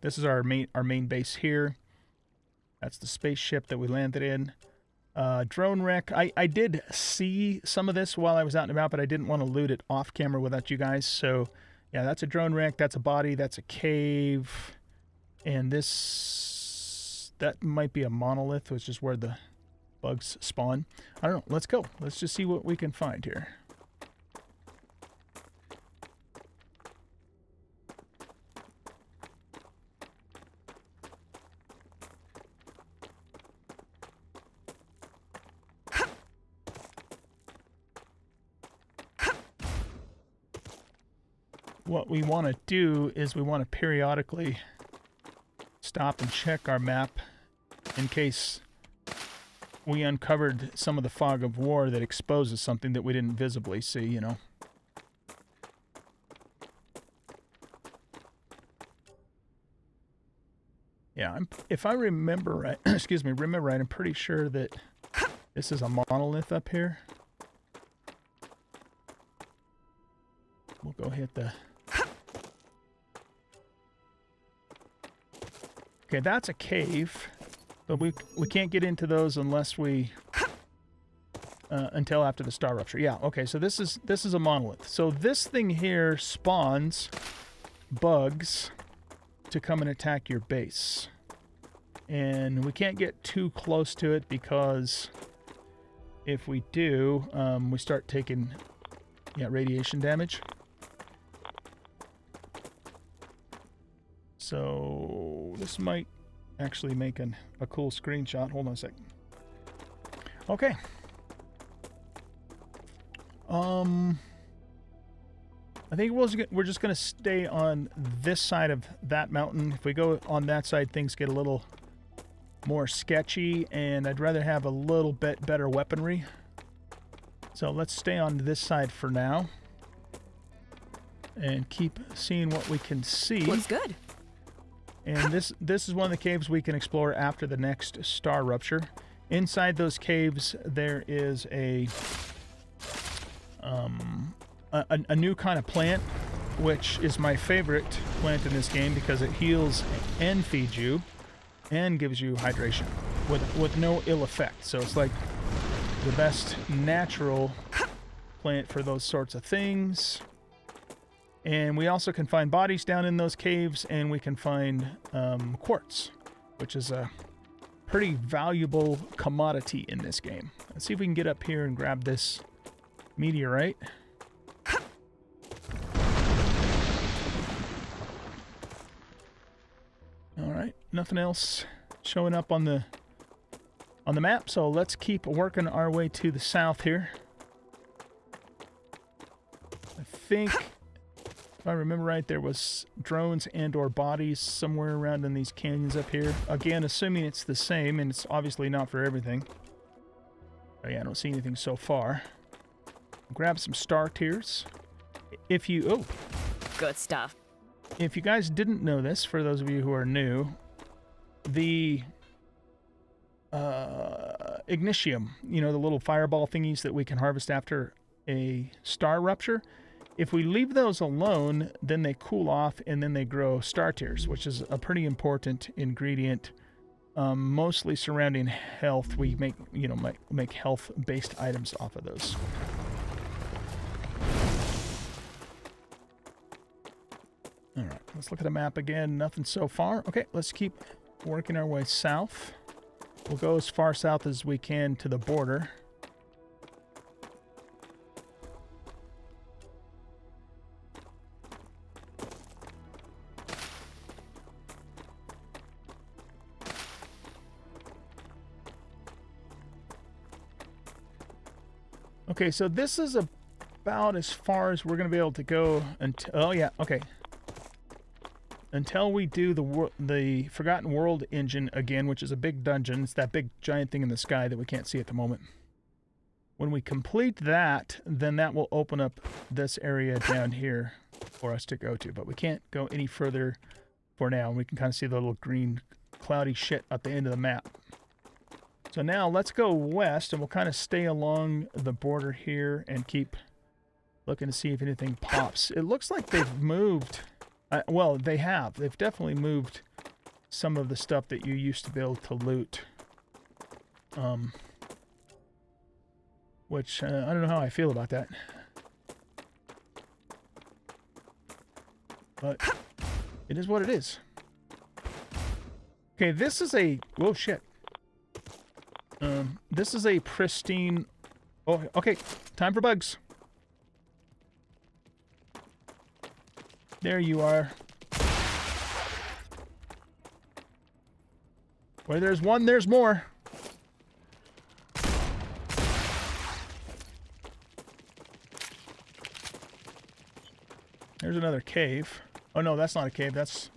This is our main base here. That's the spaceship that we landed in. Drone wreck. I did see some of this while I was out and about, but I didn't want to loot it off camera without you guys. So, yeah, that's a drone wreck. That's a body. That's a cave. And that might be a monolith, which is where the bugs spawn. I don't know. Let's go. Let's just see what we can find here. what we want to do is we want to periodically stop and check our map in case we uncovered some of the fog of war that exposes something that we didn't visibly see, you know. Yeah, if I remember right, excuse me, remember right, I'm pretty sure that this is a monolith up here. We'll go hit the... Okay, that's a cave, but we can't get into those unless we... until after the star rupture. Yeah, okay, so this is a monolith. So this thing here spawns bugs to come and attack your base. And we can't get too close to it because if we do, we start taking radiation damage. So this might actually make a cool screenshot. Hold on a second. Okay. I think we're just going to stay on this side of that mountain. If we go on that side, things get a little more sketchy, and I'd rather have a little bit better weaponry. So let's stay on this side for now and keep seeing what we can see. Looks good. And this is one of the caves we can explore after the next star rupture. Inside those caves, there is a new kind of plant, which is my favorite plant in this game because it heals and feeds you and gives you hydration with no ill effect. So it's like the best natural plant for those sorts of things. And we also can find bodies down in those caves, and we can find quartz, which is a pretty valuable commodity in this game. Let's see if we can get up here and grab this meteorite. All right, nothing else showing up on the map, so let's keep working our way to the south here. I think, if I remember right, there was drones and or bodies somewhere around in these canyons up here. Again, assuming it's the same, and it's obviously not for everything. Oh yeah, I don't see anything so far. Grab some star tears. If you... Oh! Good stuff. If you guys didn't know this, for those of you who are new, the Ignitium, you know, the little fireball thingies that we can harvest after a star rupture, if we leave those alone, then they cool off and then they grow star tears, which is a pretty important ingredient, mostly surrounding health. We make health-based items off of those. All right, let's look at the map again. Nothing so far. Okay, let's keep working our way south. We'll go as far south as we can to the border. Okay, so this is about as far as we're going to be able to go until... Oh, yeah, okay. Until we do the Forgotten World engine again, which is a big dungeon. It's that big giant thing in the sky that we can't see at the moment. When we complete that, then that will open up this area down here for us to go to. But we can't go any further for now. We can kind of see the little green cloudy shit at the end of the map. So now let's go west, and we'll kind of stay along the border here and keep looking to see if anything pops. It looks like they've moved... well, they have. They've definitely moved some of the stuff that you used to be able to loot. Which, I don't know how I feel about that. But it is what it is. Okay, this is a... Whoa, shit. This is a pristine... Oh, okay. Time for bugs. There you are. Where there's one, there's more. There's another cave. Oh no, that's not a cave. That's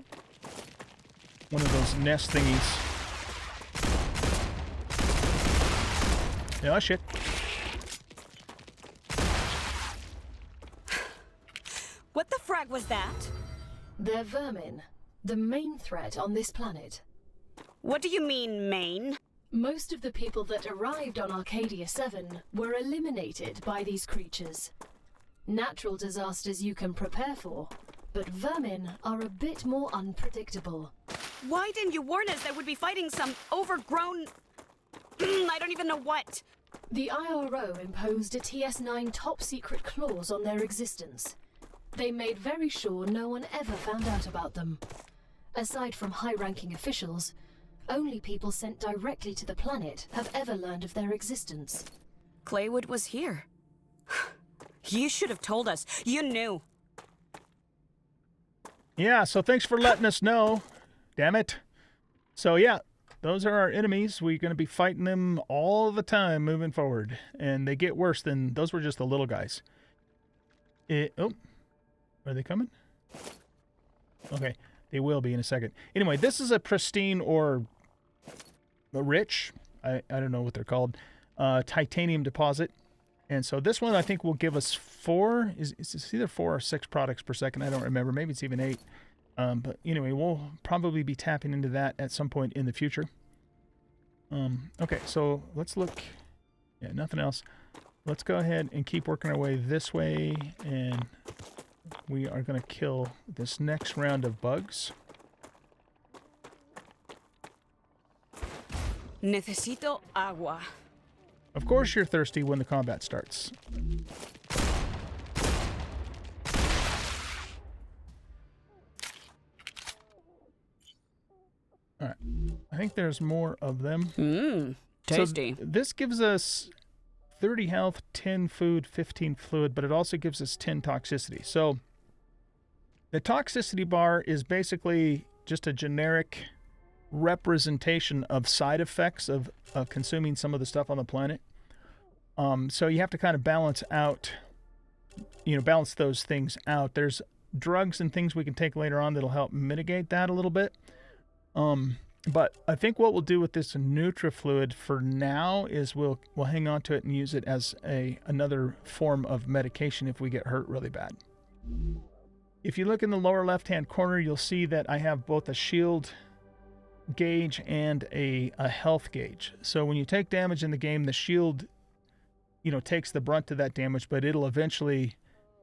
one of those nest thingies. Yeah, shit. What the frag was that? They're vermin, the main threat on this planet. What do you mean, main? Most of the people that arrived on Arcadia 7 were eliminated by these creatures. Natural disasters you can prepare for, but vermin are a bit more unpredictable. Why didn't you warn us that we'd be fighting some overgrown... I don't even know what. The IRO imposed a TS9 top-secret clause on their existence. They made very sure no one ever found out about them. Aside from high-ranking officials, only people sent directly to the planet have ever learned of their existence. Claywood was here. You should have told us. You knew. Yeah, so thanks for letting us know. Damn it. So yeah, those are our enemies. We're going to be fighting them all the time moving forward. And they get worse than... Those were just the little guys. Oh, are they coming? Okay, they will be in a second. Anyway, this is a pristine or a rich, I don't know what they're called, titanium deposit. And so this one I think will give us 4, it's either 4 or 6 products per second. I don't remember. Maybe it's even 8. But anyway, we'll probably be tapping into that at some point in the future. Okay, so let's look. Yeah, nothing else. Let's go ahead and keep working our way this way, and we are going to kill this next round of bugs. Necesito agua. Of course you're thirsty when the combat starts. Alright. I think there's more of them. Tasty. So this gives us 30 health, 10 food, 15 fluid, but it also gives us 10 toxicity. So the toxicity bar is basically just a generic representation of side effects of consuming some of the stuff on the planet. So you have to kind of balance those things out. There's drugs and things we can take later on that'll help mitigate that a little bit. But I think what we'll do with this NutriFluid for now is we'll hang on to it and use it as another form of medication if we get hurt really bad. If you look in the lower left-hand corner, you'll see that I have both a shield gauge and a health gauge. So when you take damage in the game, the shield, takes the brunt of that damage, but it'll eventually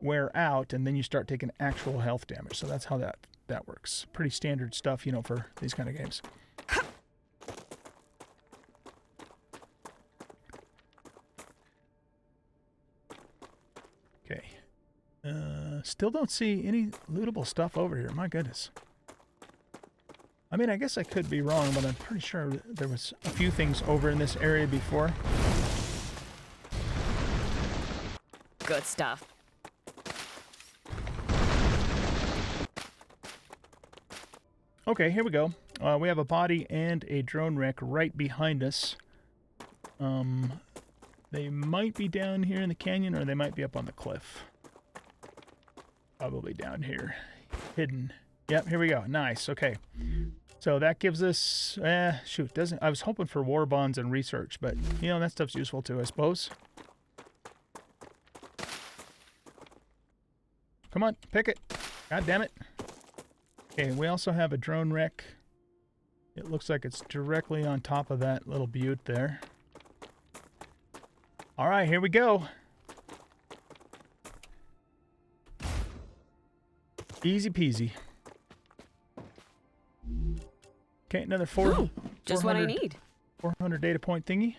wear out, and then you start taking actual health damage. So that's how that works. Pretty standard stuff, for these kind of games. Okay. Still don't see any lootable stuff over here. My goodness. I mean, I guess I could be wrong, but I'm pretty sure there was a few things over in this area before. Good stuff. Okay, here we go. We have a body and a drone wreck right behind us. They might be down here in the canyon, or they might be up on the cliff. Probably down here. Hidden. Yep, here we go. Nice. Okay. So that gives us... I was hoping for war bonds and research, but, that stuff's useful too, I suppose. Come on, pick it. God damn it. Okay, we also have a drone wreck. It looks like it's directly on top of that little butte there. All right, here we go. Easy peasy. Okay, another just what I need. 400 data point thingy.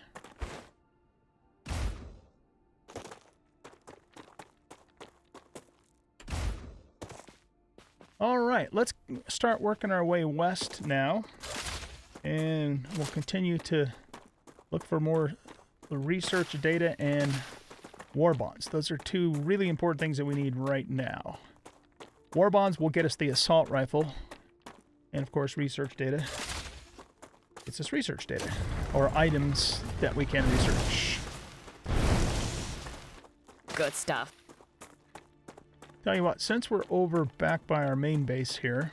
All right, let's start working our way west now, and we'll continue to look for more research data and war bonds. Those are 2 really important things that we need right now. War bonds will get us the assault rifle, and of course research data. It's us research data, or items that we can research. Good stuff. Tell you what, since we're over back by our main base here,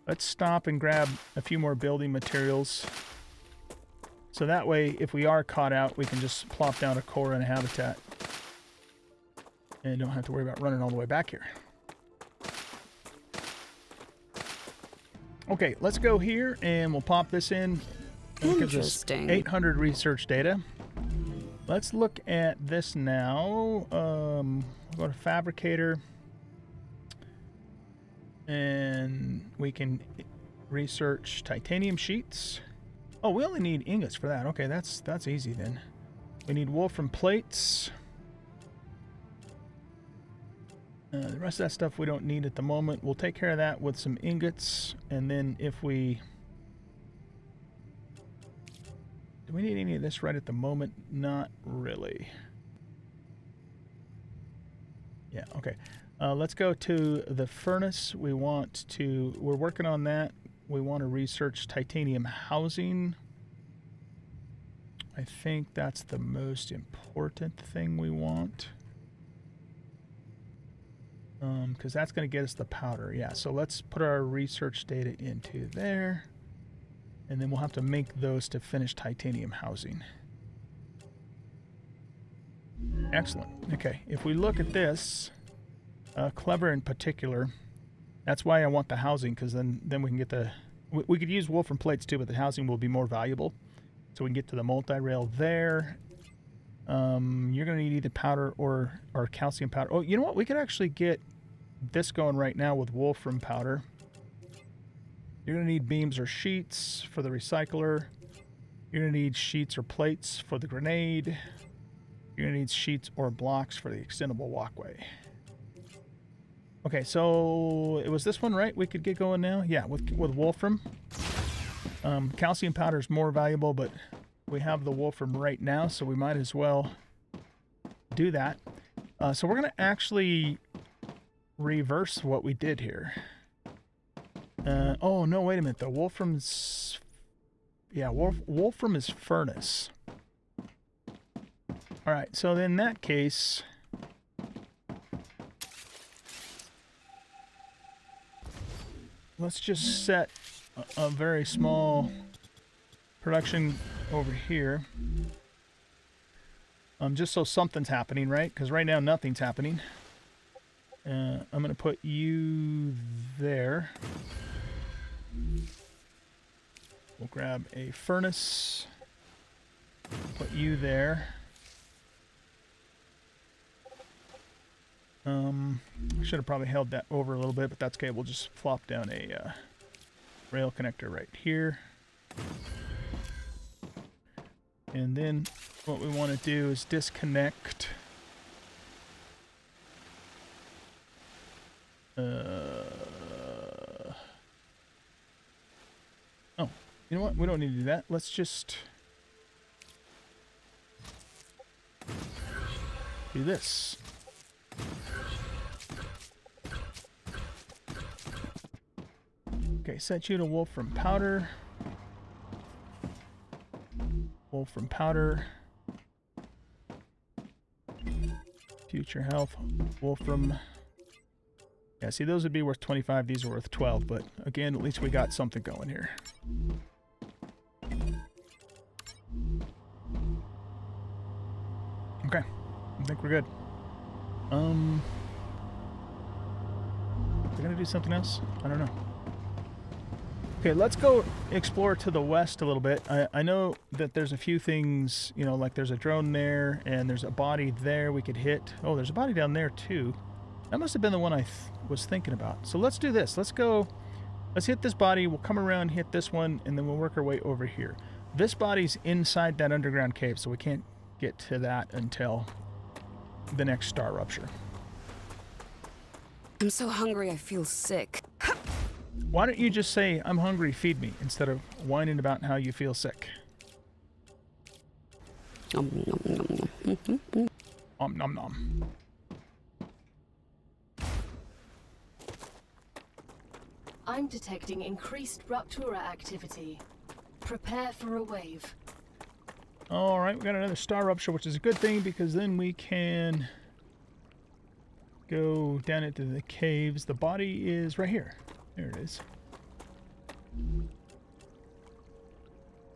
let's stop and grab a few more building materials. So that way, if we are caught out, we can just plop down a core and a habitat. And don't have to worry about running all the way back here. Okay, let's go here and we'll pop this in. Interesting. 800 research data. Let's look at this now. We'll go to Fabricator. And we can research titanium sheets. Oh, we only need ingots for that. Okay, that's easy then. We need wolfram plates. The rest of that stuff we don't need at the moment. We'll take care of that with some ingots. And then if we... Do we need any of this right at the moment? Not really. Yeah, okay. Let's go to the furnace. We're working on that. We want to research titanium housing. I think that's the most important thing we want. Because that's going to get us the powder. Yeah, so let's put our research data into there. And then we'll have to make those to finish titanium housing. Excellent. Okay, if we look at this, clever in particular, that's why I want the housing, because then we can get the... We could use wolfram plates too, but the housing will be more valuable. So we can get to the multi-rail there. You're going to need either powder or calcium powder. Oh, you know what? We could actually get this going right now with wolfram powder. You're going to need beams or sheets for the recycler. You're going to need sheets or plates for the grenade. You're going to need sheets or blocks for the extendable walkway. Okay, so it was this one, right? We could get going now? Yeah, with wolfram. Calcium powder is more valuable, but we have the wolfram right now, so we might as well do that. So we're going to actually reverse what we did here. Oh, no, wait a minute. The wolfram's... Yeah, wolfram is furnace. All right, so in that case... Let's just set a very small production over here. Just so something's happening, right? Because right now nothing's happening. I'm going to put you there. We'll grab a furnace. Put you there. Should have probably held that over a little bit, but that's okay. We'll just flop down a rail connector right here. And then what we want to do is disconnect oh, you know what? We don't need to do that. Let's just do this. Okay, set you to wolfram powder. Wolfram powder. Future health. Wolfram. Yeah, see, those would be worth 25. These are worth 12. But again, at least we got something going here. Okay. I think we're good. We're gonna do something else? I don't know. Okay, let's go explore to the west a little bit. I know that there's a few things, you know, like there's a drone there, and there's a body there we could hit. Oh, there's a body down there too. That must have been the one I was thinking about. So let's do this. Let's hit this body. We'll come around, hit this one, and then we'll work our way over here. This body's inside that underground cave, so we can't get to that until the next star rupture. I'm so hungry I feel sick. Why don't you just say, I'm hungry, feed me, instead of whining about how you feel sick? Nom, nom, nom, nom. Nom nom. I'm detecting increased Rupture activity. Prepare for a wave. Alright, we got another star rupture, which is a good thing because then we can go down into the caves. The body is right here. There it is.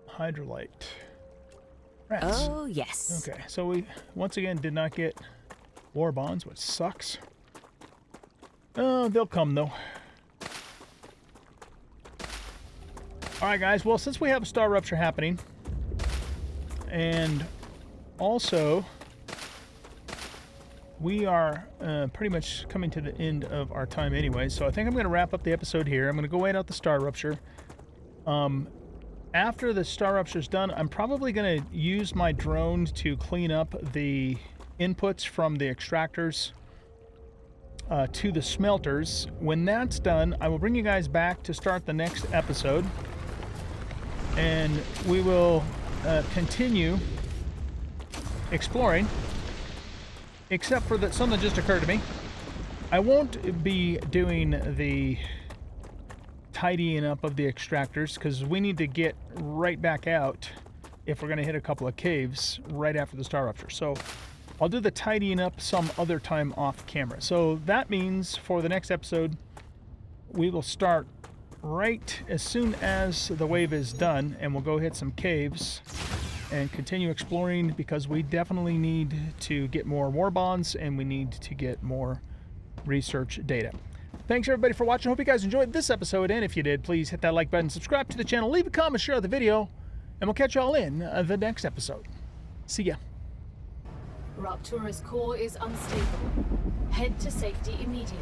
Hydrolite. Rats. Oh, yes. Okay, so we once again did not get war bonds, which sucks. Oh, they'll come though. Alright guys, well since we have a star rupture happening, and also we are pretty much coming to the end of our time anyway, so I think I'm going to wrap up the episode here. I'm going to go wait out the star rupture. After the star rupture is done, I'm probably going to use my drone to clean up the inputs from the extractors to the smelters. When that's done, I will bring you guys back to start the next episode, and we will continue exploring, except for that something just occurred to me. I won't be doing the tidying up of the extractors because we need to get right back out if we're going to hit a couple of caves right after the star rupture. So I'll do the tidying up some other time off camera. So that means for the next episode, we will start right as soon as the wave is done, and we'll go hit some caves and continue exploring, because we definitely need to get more war bonds and we need to get more research data. Thanks everybody for watching. Hope you guys enjoyed this episode, and if you did, please hit that like button, subscribe to the channel, leave a comment, share the video, and we'll catch you all in the next episode. See ya. Rupture's core is unstable. Head to safety immediately.